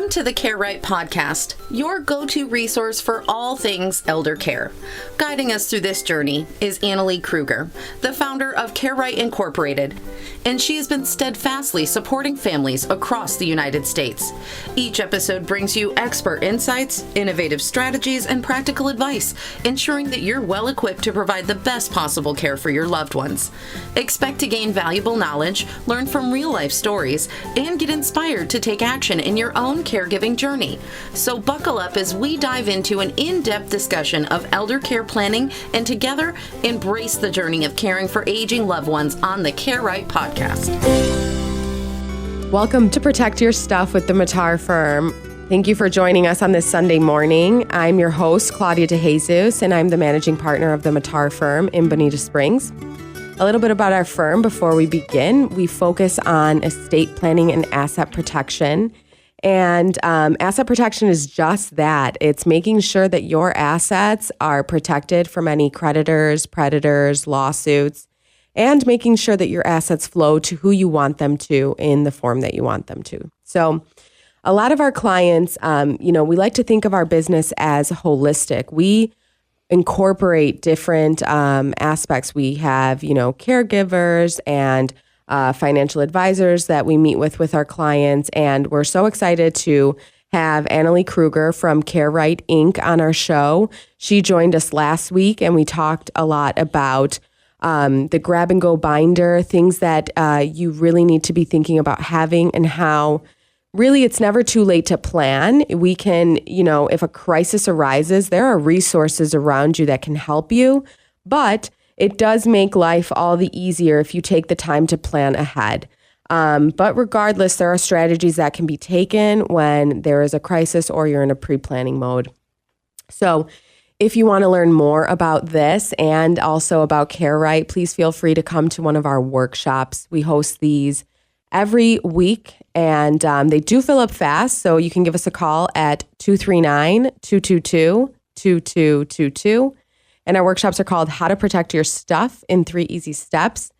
Welcome to the Care Right podcast, your go-to resource for all things elder care. Guiding us through this journey is Annalee Kruger, the founder of Care Right Incorporated, and she has been steadfastly supporting families across the United States. Each episode brings you expert insights, innovative strategies, and practical advice, ensuring that you're well equipped to provide the best possible care for your loved ones. Expect to gain valuable knowledge, learn from real-life stories, and get inspired to take action in your own caregiving journey. So buckle up as we dive into an in-depth discussion of elder care planning and together embrace the journey of caring for aging loved ones on the Care Right podcast. Welcome to Protect Your Stuff with the Mattar firm. Thank you for joining us on this Sunday morning. I'm your host, Claudia DeJesus, and I'm the managing partner of the Mattar firm in Bonita Springs. A little bit about our firm before we begin. We focus on estate planning and asset protection. And asset protection is just that. It's making sure that your assets are protected from any creditors, predators, lawsuits, and making sure that your assets flow to who you want them to in the form that you want them to. So a lot of our clients, we like to think of our business as holistic. We incorporate different aspects. We have, caregivers and financial advisors that we meet with our clients. And we're so excited to have Annalee Kruger from Care Right Inc. on our show. She joined us last week and we talked a lot about the grab and go binder, things that you really need to be thinking about having and how really it's never too late to plan. We can, if a crisis arises, there are resources around you that can help you, but it does make life all the easier if you take the time to plan ahead. But regardless, there are strategies that can be taken when there is a crisis or you're in a pre-planning mode. So if you want to learn more about this and also about Care Right, please feel free to come to one of our workshops. We host these every week and they do fill up fast. So you can give us a call at 239-222-2222. And our workshops are called How to Protect Your Stuff in 3 Easy Steps.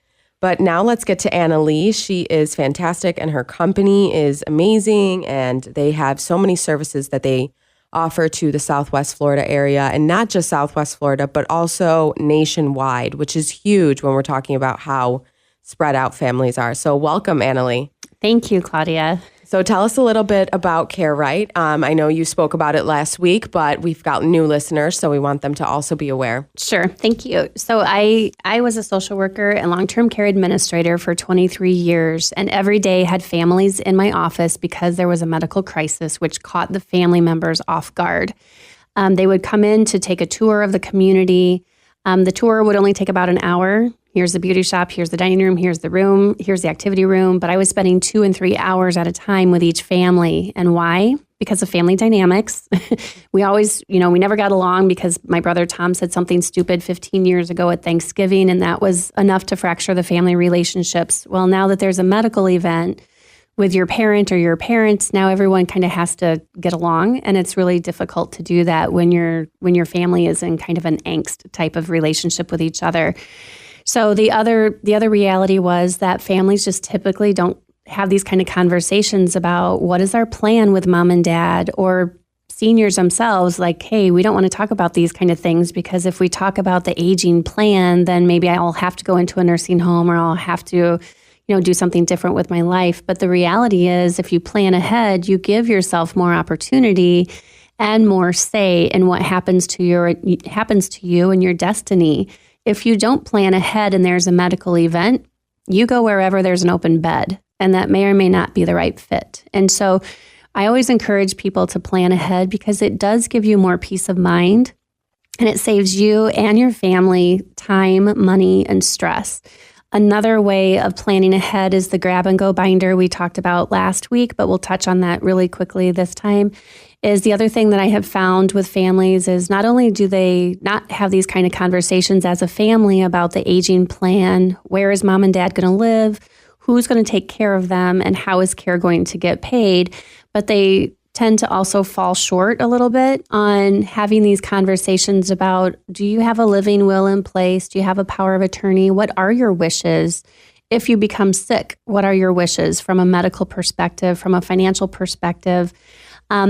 But now let's get to Annalee. She is fantastic and her company is amazing. And they have so many services that they offer to the Southwest Florida area. And not just Southwest Florida, but also nationwide, which is huge when we're talking about how spread out families are. So welcome, Annalee. Thank you, Claudia. So tell us a little bit about Care Right. I know you spoke about it last week, but we've got new listeners, so we want them to also be aware. Sure. Thank you. So I was a social worker and long-term care administrator for 23 years, and every day had families in my office because there was a medical crisis, which caught the family members off guard. They would come in to take a tour of the community. The tour would only take about an hour. Here's the beauty shop, here's the dining room, here's the room, here's the activity room. But I was spending 2 and 3 hours at a time with each family. And why? Because of family dynamics. We always, we never got along because my brother Tom said something stupid 15 years ago at Thanksgiving, and that was enough to fracture the family relationships. Well, now that there's a medical event with your parent or your parents, now everyone kind of has to get along. And it's really difficult to do that when your family is in kind of an angst type of relationship with each other. So the other reality was that families just typically don't have these kind of conversations about what is our plan with mom and dad, or seniors themselves, like, hey, we don't want to talk about these kind of things because if we talk about the aging plan, then maybe I'll have to go into a nursing home or I'll have to, do something different with my life. But the reality is if you plan ahead, you give yourself more opportunity and more say in what happens to you and your destiny. If you don't plan ahead and there's a medical event, you go wherever there's an open bed, and that may or may not be the right fit. And so I always encourage people to plan ahead because it does give you more peace of mind, and it saves you and your family time, money, and stress. Another way of planning ahead is the grab and go binder we talked about last week, but we'll touch on that really quickly this time. Is the other thing that I have found with families is not only do they not have these kind of conversations as a family about the aging plan, where is mom and dad going to live, who's going to take care of them, and how is care going to get paid, but they tend to also fall short a little bit on having these conversations about, do you have a living will in place? Do you have a power of attorney? What are your wishes? If you become sick, what are your wishes from a medical perspective, from a financial perspective?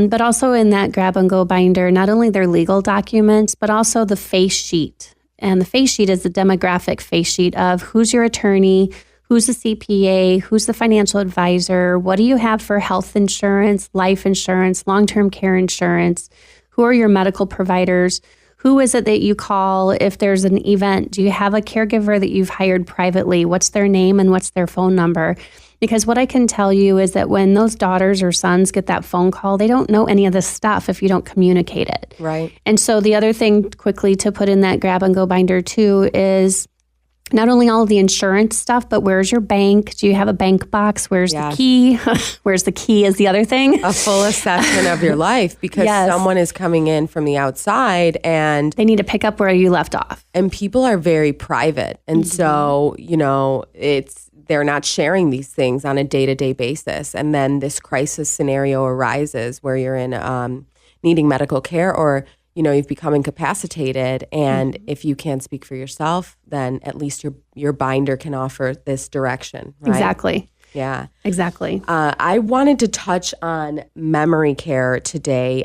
But also in that grab and go binder, not only their legal documents, but also the face sheet. And the face sheet is the demographic face sheet of who's your attorney, who's the CPA, who's the financial advisor, what do you have for health insurance, life insurance, long-term care insurance, who are your medical providers, who is it that you call if there's an event, do you have a caregiver that you've hired privately, what's their name and what's their phone number? Because what I can tell you is that when those daughters or sons get that phone call, they don't know any of this stuff if you don't communicate it. Right. And so the other thing quickly to put in that grab and go binder too is not only all of the insurance stuff, but where's your bank? Do you have a bank box? Where's the key? Where's the key is the other thing. A full assessment of your life because someone is coming in from the outside and they need to pick up where you left off. And people are very private. And so, they're not sharing these things on a day-to-day basis. And then this crisis scenario arises where you're in needing medical care or, you've become incapacitated. And if you can't speak for yourself, then at least your binder can offer this direction, right? Exactly. Yeah. Exactly. I wanted to touch on memory care today.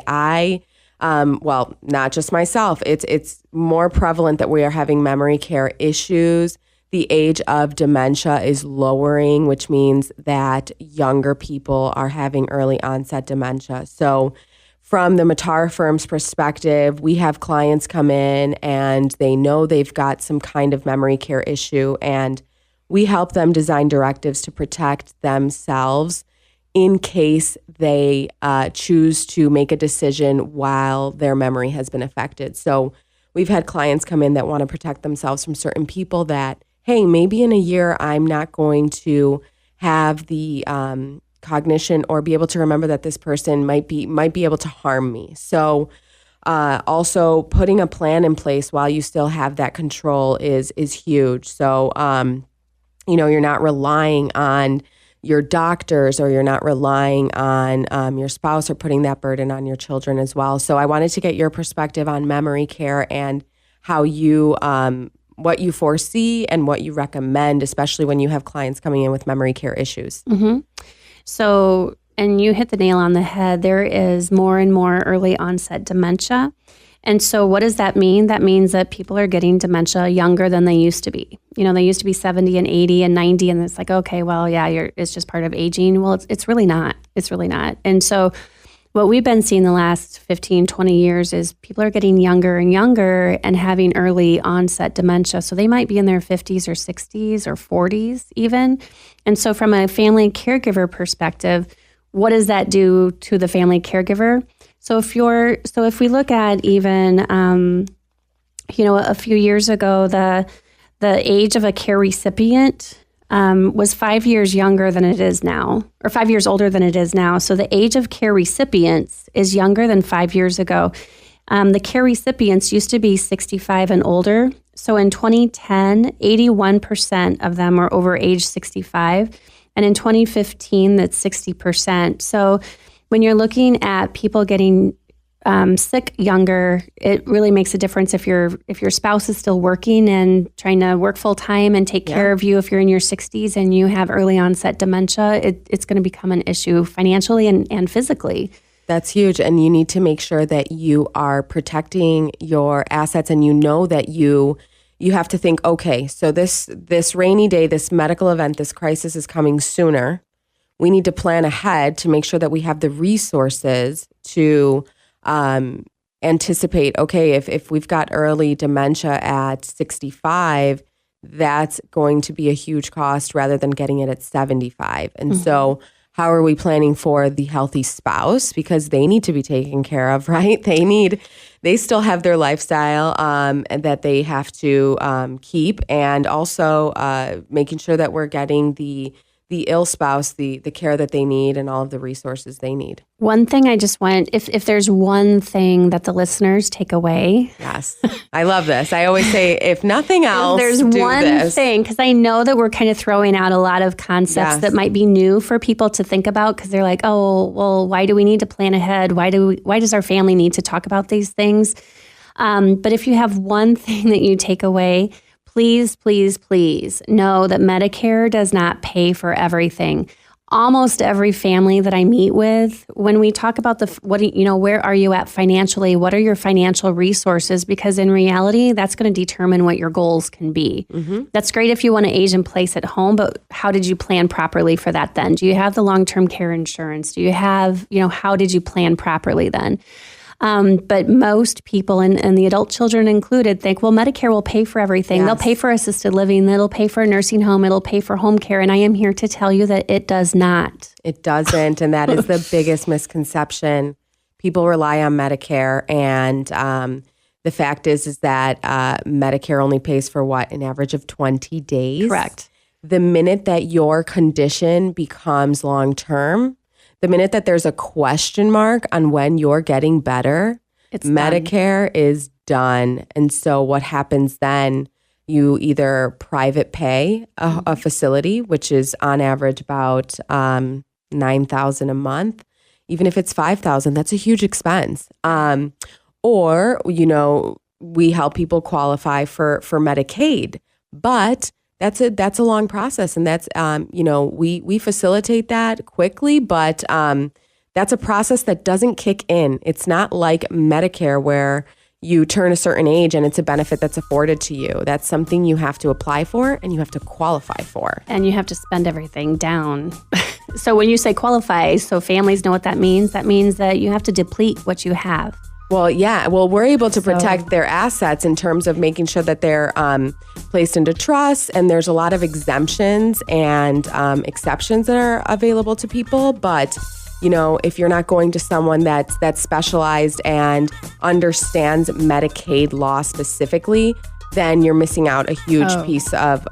Not just myself. It's more prevalent that we are having memory care issues. The age of dementia is lowering, which means that younger people are having early onset dementia. So from the Mattar firm's perspective, we have clients come in and they know they've got some kind of memory care issue, and we help them design directives to protect themselves in case they choose to make a decision while their memory has been affected. So we've had clients come in that want to protect themselves from certain people that, hey, maybe in a year I'm not going to have the cognition or be able to remember that this person might be able to harm me. So also putting a plan in place while you still have that control is huge. So you're not relying on your doctors or you're not relying on your spouse or putting that burden on your children as well. So I wanted to get your perspective on memory care and how you what you foresee and what you recommend, especially when you have clients coming in with memory care issues. Mm-hmm. So, and you hit the nail on the head, there is more and more early onset dementia. And so what does that mean? That means that people are getting dementia younger than they used to be. They used to be 70 and 80 and 90, and it's like, okay, well, yeah, it's just part of aging. Well, it's really not. It's really not. And so what we've been seeing the last 15, 20 years is people are getting younger and younger and having early onset dementia. So they might be in their 50s or 60s or 40s even. And so from a family caregiver perspective, what does that do to the family caregiver? So if we look at even, a few years ago, the age of a care recipient was 5 years younger than it is now, or 5 years older than it is now. So the age of care recipients is younger than 5 years ago. The care recipients used to be 65 and older. So in 2010, 81% of them were over age 65. And in 2015, that's 60%. So when you're looking at people getting sick younger, it really makes a difference if your spouse is still working and trying to work full time and take care of you. If you're in your 60s and you have early onset dementia, it's going to become an issue financially and physically. That's huge. And you need to make sure that you are protecting your assets, and that you have to think, okay, so this rainy day, this medical event, this crisis is coming sooner. We need to plan ahead to make sure that we have the resources to anticipate, okay, if we've got early dementia at 65, that's going to be a huge cost rather than getting it at 75. And so how are we planning for the healthy spouse? Because they need to be taken care of, right? They still have their lifestyle that they have to keep, and also making sure that we're getting the ill spouse the care that they need and all of the resources they need. One thing I just want, if there's one thing that the listeners take away. Yes. I love this. I always say, if nothing else, there's one thing, because I know that we're kind of throwing out a lot of concepts that might be new for people to think about, because they're like, oh, well, why do we need to plan ahead? Why does our family need to talk about these things? But if you have one thing that you take away, please, please, please know that Medicare does not pay for everything. almost every family that I meet with, when we talk about where are you at financially? What are your financial resources? Because in reality, that's going to determine what your goals can be. That's great if you want to age in place at home, but how did you plan properly for that then? Do you have the long-term care insurance? Do you have, how did you plan properly then? But most people, and the adult children included, think, well, Medicare will pay for everything. Yes. They'll pay for assisted living. It'll pay for a nursing home. It'll pay for home care. And I am here to tell you that it does not. It doesn't. And that is the biggest misconception. People rely on Medicare. And the fact is that Medicare only pays for an average of 20 days. Correct. The minute that your condition becomes long-term, the minute that there's a question mark on when you're getting better, Medicare is done. And so what happens then, you either private pay a facility, which is on average about $9,000 a month. Even if it's $5,000, that's a huge expense. Or, we help people qualify for Medicaid, but that's a long process, and that's we facilitate that quickly, but that's a process that doesn't kick in. It's not like Medicare where you turn a certain age and it's a benefit that's afforded to you. That's something you have to apply for and you have to qualify for. And you have to spend everything down. So when you say qualify, so families know what that means that you have to deplete what you have. Well, yeah. Well, we're able to protect their assets in terms of making sure that they're placed into trust, and there's a lot of exemptions and exceptions that are available to people. But, if you're not going to someone that's specialized and understands Medicaid law specifically, then you're missing out a huge piece of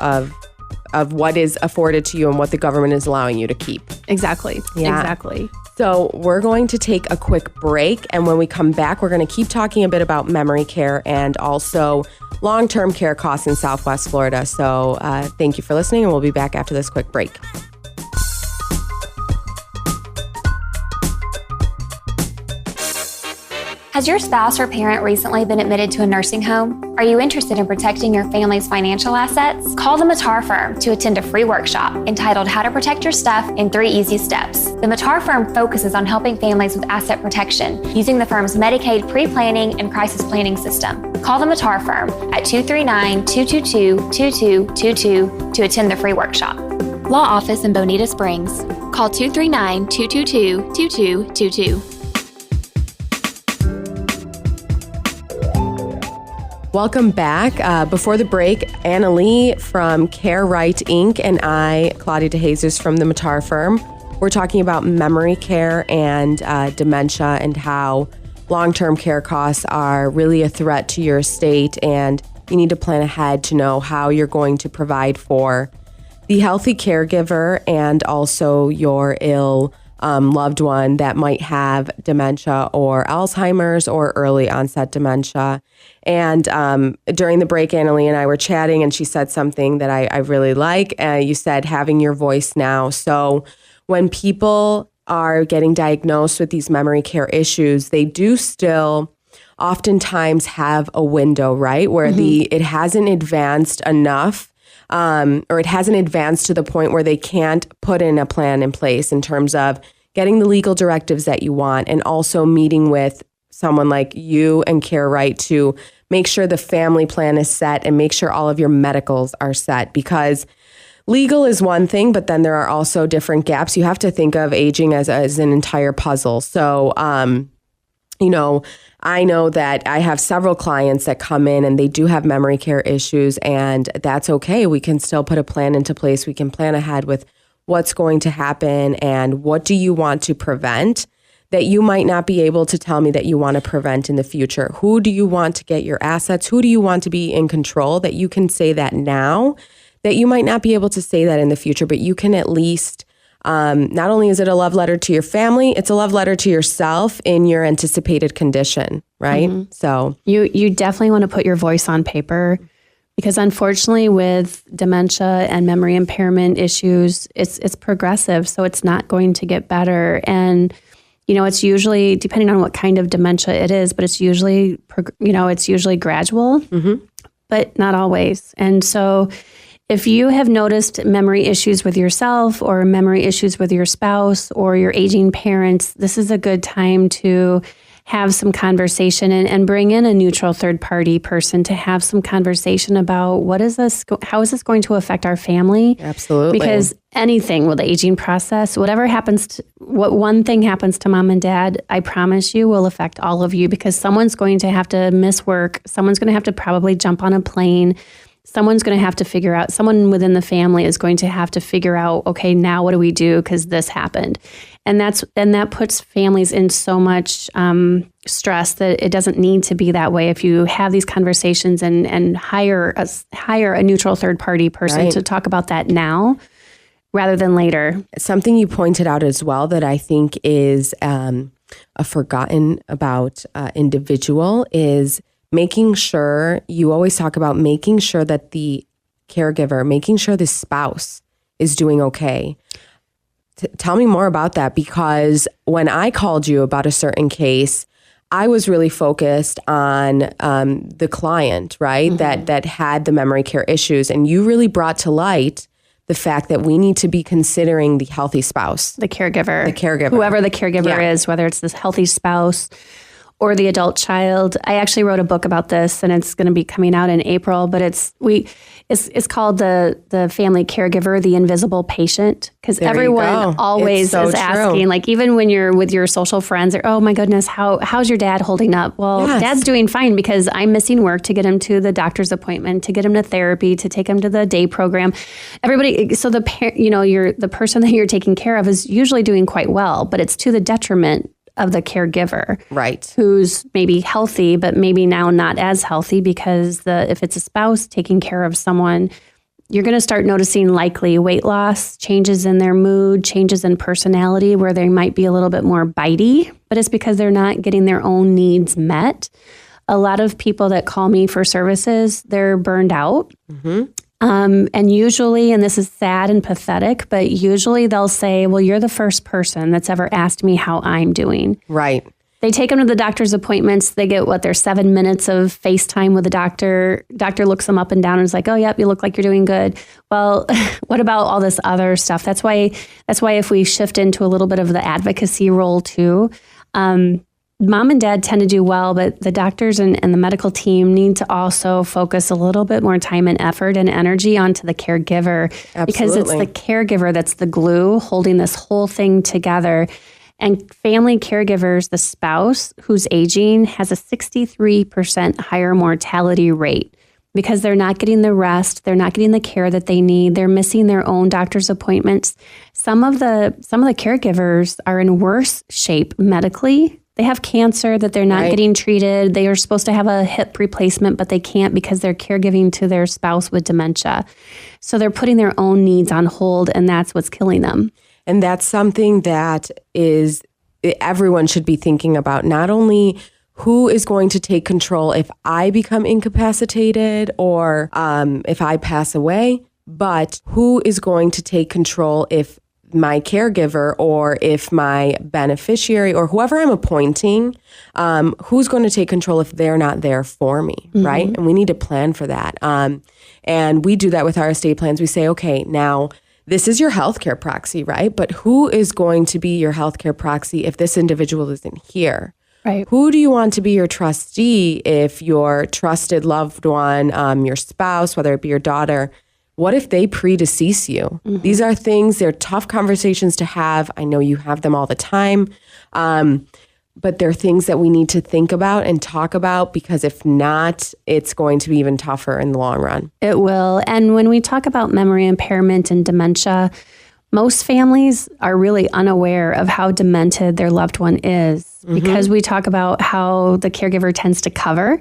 what is afforded to you and what the government is allowing you to keep. Exactly. Yeah. Exactly. So we're going to take a quick break, and when we come back, we're going to keep talking a bit about memory care and also long-term care costs in Southwest Florida. So thank you for listening, and we'll be back after this quick break. Has your spouse or parent recently been admitted to a nursing home? Are you interested in protecting your family's financial assets? Call the Mattar Firm to attend a free workshop entitled How to Protect Your Stuff in 3 Easy Steps. The Mattar Firm focuses on helping families with asset protection using the firm's Medicaid pre-planning and crisis planning system. Call the Mattar Firm at 239-222-2222 to attend the free workshop. Law Office in Bonita Springs. Call 239-222-2222. Welcome back. Before the break, Annalee from CareRight Inc. and I, Claudia DeJesus from the Mattar Firm, we're talking about memory care and dementia and how long-term care costs are really a threat to your estate, and you need to plan ahead to know how you're going to provide for the healthy caregiver and also your ill loved one that might have dementia or Alzheimer's or early onset dementia. And during the break, Annalee and I were chatting, and she said something that I really like. You said having your voice now. So when people are getting diagnosed with these memory care issues, they do still oftentimes have a window, right, where it hasn't advanced enough. Or it hasn't advanced to the point where they can't put in a plan in place in terms of getting the legal directives that you want, and also meeting with someone like you and CareRight to make sure the family plan is set and make sure all of your medicals are set, because legal is one thing, but then there are also different gaps. You have to think of aging as an entire puzzle. So, I know that I have several clients that come in and they do have memory care issues, and that's okay. We can still put a plan into place. We can plan ahead with what's going to happen and what do you want to prevent that you might not be able to tell me that you want to prevent in the future. Who do you want to get your assets? Who do you want to be in control? That you can say that now, that you might not be able to say that in the future, but you can at least not only is it a love letter to your family, it's a love letter to yourself in your anticipated condition, right? Mm-hmm. So you definitely want to put your voice on paper, because unfortunately with dementia and memory impairment issues, it's progressive, so it's not going to get better. And it's usually, depending on what kind of dementia it is, but it's usually gradual, but not always. And so If you have noticed memory issues with yourself or memory issues with your spouse or your aging parents, this is a good time to have some conversation and bring in a neutral third-party person to have some conversation about how is this going to affect our family? Absolutely. Because anything with the aging process, what one thing happens to mom and dad, I promise you will affect all of you, because someone's going to have to miss work. Someone's going to have to probably jump on a plane. Someone within the family is going to have to figure out, okay, now what do we do? Because this happened. And that puts families in so much stress that it doesn't need to be that way. If you have these conversations and hire a neutral third party person to talk about that now rather than later. Something you pointed out as well that I think is a forgotten about individual is making sure, you always talk about making sure that the caregiver, making sure the spouse is doing okay. Tell me more about that, because when I called you about a certain case, I was really focused on the client, right? Mm-hmm. That had the memory care issues. And you really brought to light the fact that we need to be considering the healthy spouse. The caregiver. Whoever the caregiver is, whether it's this healthy spouse or the adult child. I actually wrote a book about this, and it's going to be coming out in April. But it's called the family caregiver, the invisible patient, because everyone always is asking, like even when you're with your social friends, oh my goodness, how's your dad holding up? Well, Dad's doing fine because I'm missing work to get him to the doctor's appointment, to get him to therapy, to take him to the day program. Everybody, so the person that you're taking care of is usually doing quite well, but it's to the detriment of the caregiver, right? Who's maybe healthy, but maybe now not as healthy, because if it's a spouse taking care of someone, you're going to start noticing likely weight loss, changes in their mood, changes in personality, where they might be a little bit more bitey, but it's because they're not getting their own needs met. A lot of people that call me for services, they're burned out. Mm-hmm. And usually, and this is sad and pathetic, but usually they'll say, well, you're the first person that's ever asked me how I'm doing. Right. They take them to the doctor's appointments. They get their 7 minutes of FaceTime with the doctor. Doctor looks them up and down and is like, oh, yep, you look like you're doing good. Well, what about all this other stuff? That's why if we shift into a little bit of the advocacy role too, mom and dad tend to do well, but the doctors and the medical team need to also focus a little bit more time and effort and energy onto the caregiver. Absolutely. Because it's the caregiver that's the glue holding this whole thing together. And family caregivers, the spouse who's aging has a 63% higher mortality rate because they're not getting the rest, they're not getting the care that they need, they're missing their own doctor's appointments. Some of the caregivers are in worse shape medically. They have cancer that they're not getting treated. They are supposed to have a hip replacement, but they can't because they're caregiving to their spouse with dementia. So they're putting their own needs on hold, and that's what's killing them. And that's something that everyone should be thinking about. Not only who is going to take control if I become incapacitated or if I pass away, but who is going to take control if my caregiver or if my beneficiary or whoever I'm appointing, who's going to take control if they're not there for me, mm-hmm. right? And we need to plan for that. And we do that with our estate plans. We say, okay, now this is your healthcare proxy, right? But who is going to be your healthcare proxy if this individual isn't here? Right. Who do you want to be your trustee if your trusted loved one, your spouse, whether it be your daughter, what if they predecease you? Mm-hmm. These are things, they're tough conversations to have. I know you have them all the time. But they're things that we need to think about and talk about, because if not, it's going to be even tougher in the long run. It will. And when we talk about memory impairment and dementia, most families are really unaware of how demented their loved one is, mm-hmm. because we talk about how the caregiver tends to cover.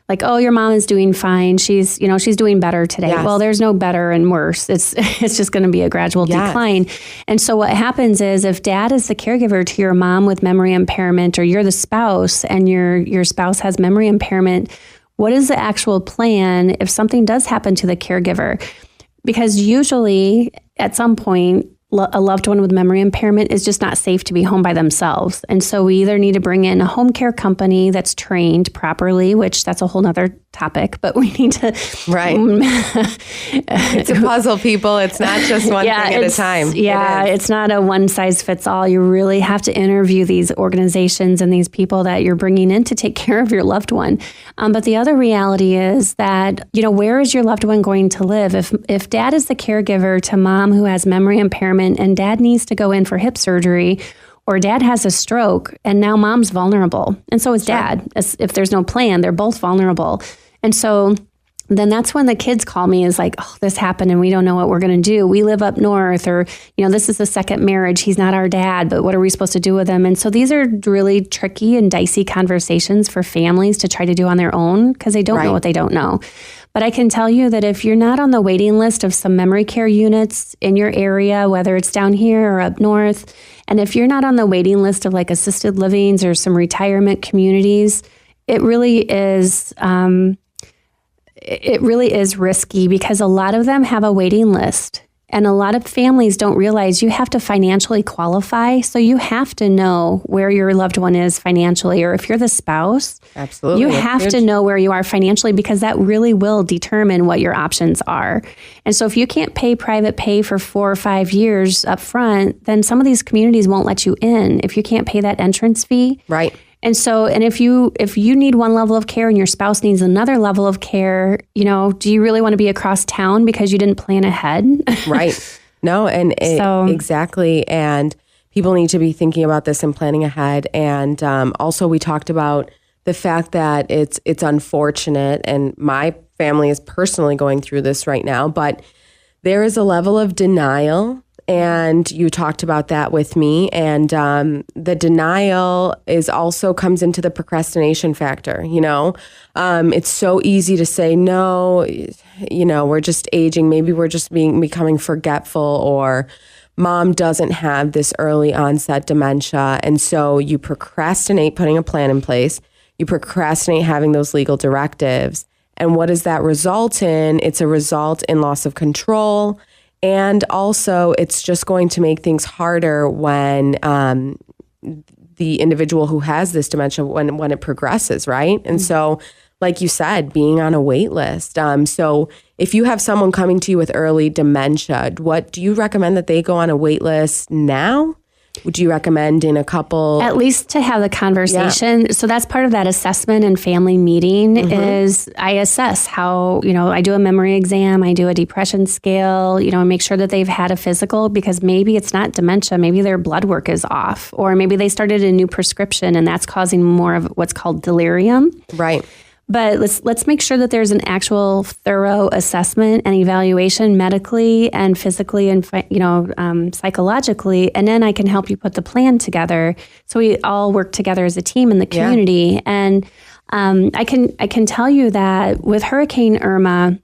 Like, oh, your mom is doing fine. She's doing better today. Yes. Well, there's no better and worse. It's just going to be a gradual decline. And so what happens is if dad is the caregiver to your mom with memory impairment, or you're the spouse and your spouse has memory impairment, what is the actual plan if something does happen to the caregiver? Because usually at some point, a loved one with memory impairment is just not safe to be home by themselves. And so we either need to bring in a home care company that's trained properly, which that's a whole nother topic, but we need to. Right. It's a puzzle, people. It's not just one thing at a time. Yeah, it's not a one size fits all. You really have to interview these organizations and these people that you're bringing in to take care of your loved one. But the other reality is that, where is your loved one going to live? If dad is the caregiver to mom who has memory impairment and dad needs to go in for hip surgery, or dad has a stroke and now mom's vulnerable, and so is dad. If there's no plan, they're both vulnerable. And so then that's when the kids call me is like, oh, this happened and we don't know what we're going to do. We live up north, or, this is a second marriage. He's not our dad, but what are we supposed to do with him? And so these are really tricky and dicey conversations for families to try to do on their own because they don't know what they don't know. But I can tell you that if you're not on the waiting list of some memory care units in your area, whether it's down here or up north, and if you're not on the waiting list of like assisted livings or some retirement communities, it really is risky because a lot of them have a waiting list. And a lot of families don't realize you have to financially qualify. So you have to know where your loved one is financially, or if you're the spouse, absolutely, you have to know where you are financially because that really will determine what your options are. And so if you can't pay private pay for 4 or 5 years up front, then some of these communities won't let you in if you can't pay that entrance fee. Right. And so, and if you need one level of care and your spouse needs another level of care, do you really want to be across town because you didn't plan ahead? Right. No, exactly. And people need to be thinking about this and planning ahead. And also we talked about the fact that it's unfortunate, and my family is personally going through this right now, but there is a level of denial. And you talked about that with me. And the denial also comes into the procrastination factor. It's so easy to say, no, we're just aging. Maybe we're just becoming forgetful, or mom doesn't have this early onset dementia. And so you procrastinate putting a plan in place. You procrastinate having those legal directives. And what does that result in? It's a result in loss of control. And also, it's just going to make things harder when the individual who has this dementia, when it progresses, right? And so, like you said, being on a wait list. So if you have someone coming to you with early dementia, what do you recommend that they go on a wait list now? Would you recommend in a couple? At least to have the conversation. Yeah. So that's part of that assessment and family meeting is I assess how, I do a memory exam, I do a depression scale, make sure that they've had a physical, because maybe it's not dementia, maybe their blood work is off, or maybe they started a new prescription and that's causing more of what's called delirium. Right. But let's make sure that there's an actual thorough assessment and evaluation medically and physically and psychologically, and then I can help you put the plan together so we all work together as a team in the community. Yeah. And I can tell you that with Hurricane Irma,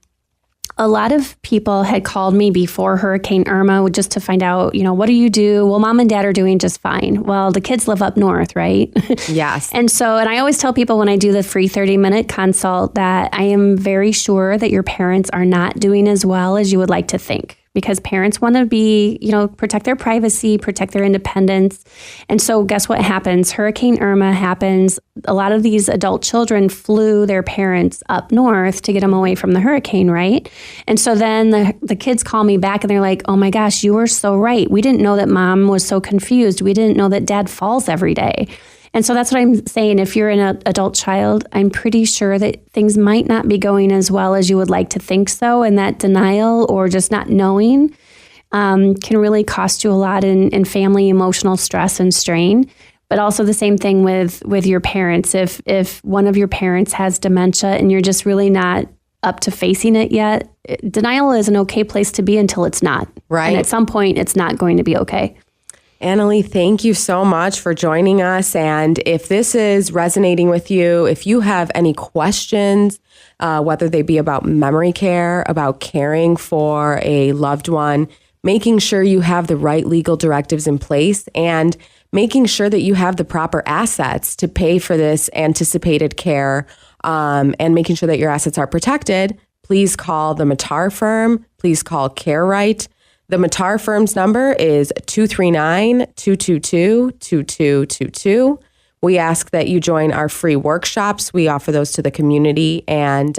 a lot of people had called me before Hurricane Irma just to find out, what do you do? Well, mom and dad are doing just fine. Well, the kids live up north, right? Yes. And I always tell people when I do the free 30-minute consult that I am very sure that your parents are not doing as well as you would like to think. Because parents want to be, protect their privacy, protect their independence. And so guess what happens? Hurricane Irma happens. A lot of these adult children flew their parents up north to get them away from the hurricane, right? And so then the kids call me back and they're like, oh my gosh, you were so right. We didn't know that mom was so confused. We didn't know that dad falls every day. And so that's what I'm saying. If you're an adult child, I'm pretty sure that things might not be going as well as you would like to think so. And that denial or just not knowing can really cost you a lot in family emotional stress and strain. But also the same thing with your parents. If one of your parents has dementia and you're just really not up to facing it yet, denial is an okay place to be until it's not. Right. And at some point, it's not going to be okay. Annalee, thank you so much for joining us. And if this is resonating with you, if you have any questions, whether they be about memory care, about caring for a loved one, making sure you have the right legal directives in place, and making sure that you have the proper assets to pay for this anticipated care, and making sure that your assets are protected, please call the Mattar firm. Please call CareRight. The Mattar firm's number is 239-222-2222. we ask that you join our free workshops. We offer those to the community, and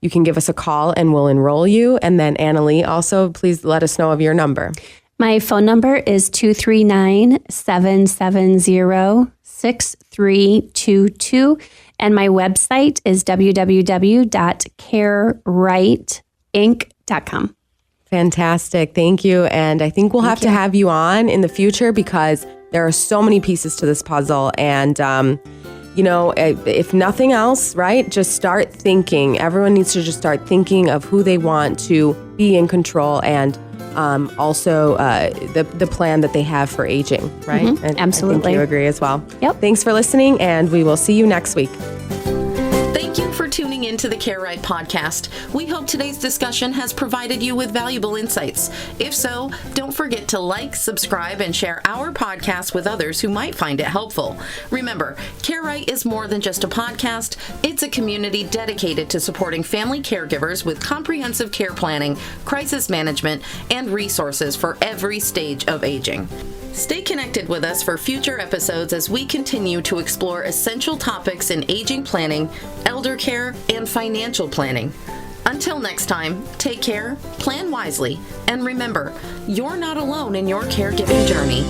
you can give us a call and we'll enroll you. And then Annalee, also, please let us know of your number. My phone number is 239-770-6322. And my website is www.carerightinc.com. Fantastic. Thank you. And I think we'll have to have you on in the future because there are so many pieces to this puzzle. And, if nothing else, right, just start thinking. Everyone needs to just start thinking of who they want to be in control and also the plan that they have for aging, right? Mm-hmm. And absolutely. I think you agree as well. Yep. Thanks for listening, and we will see you next week. Thank you for tuning into the Care Right podcast. We hope today's discussion has provided you with valuable insights. If so, don't forget to like, subscribe, and share our podcast with others who might find it helpful. Remember, Care Right is more than just a podcast. It's a community dedicated to supporting family caregivers with comprehensive care planning, crisis management, and resources for every stage of aging. Stay connected with us for future episodes as we continue to explore essential topics in aging planning, elder care, and financial planning. Until next time, take care, plan wisely, and remember, you're not alone in your caregiving journey.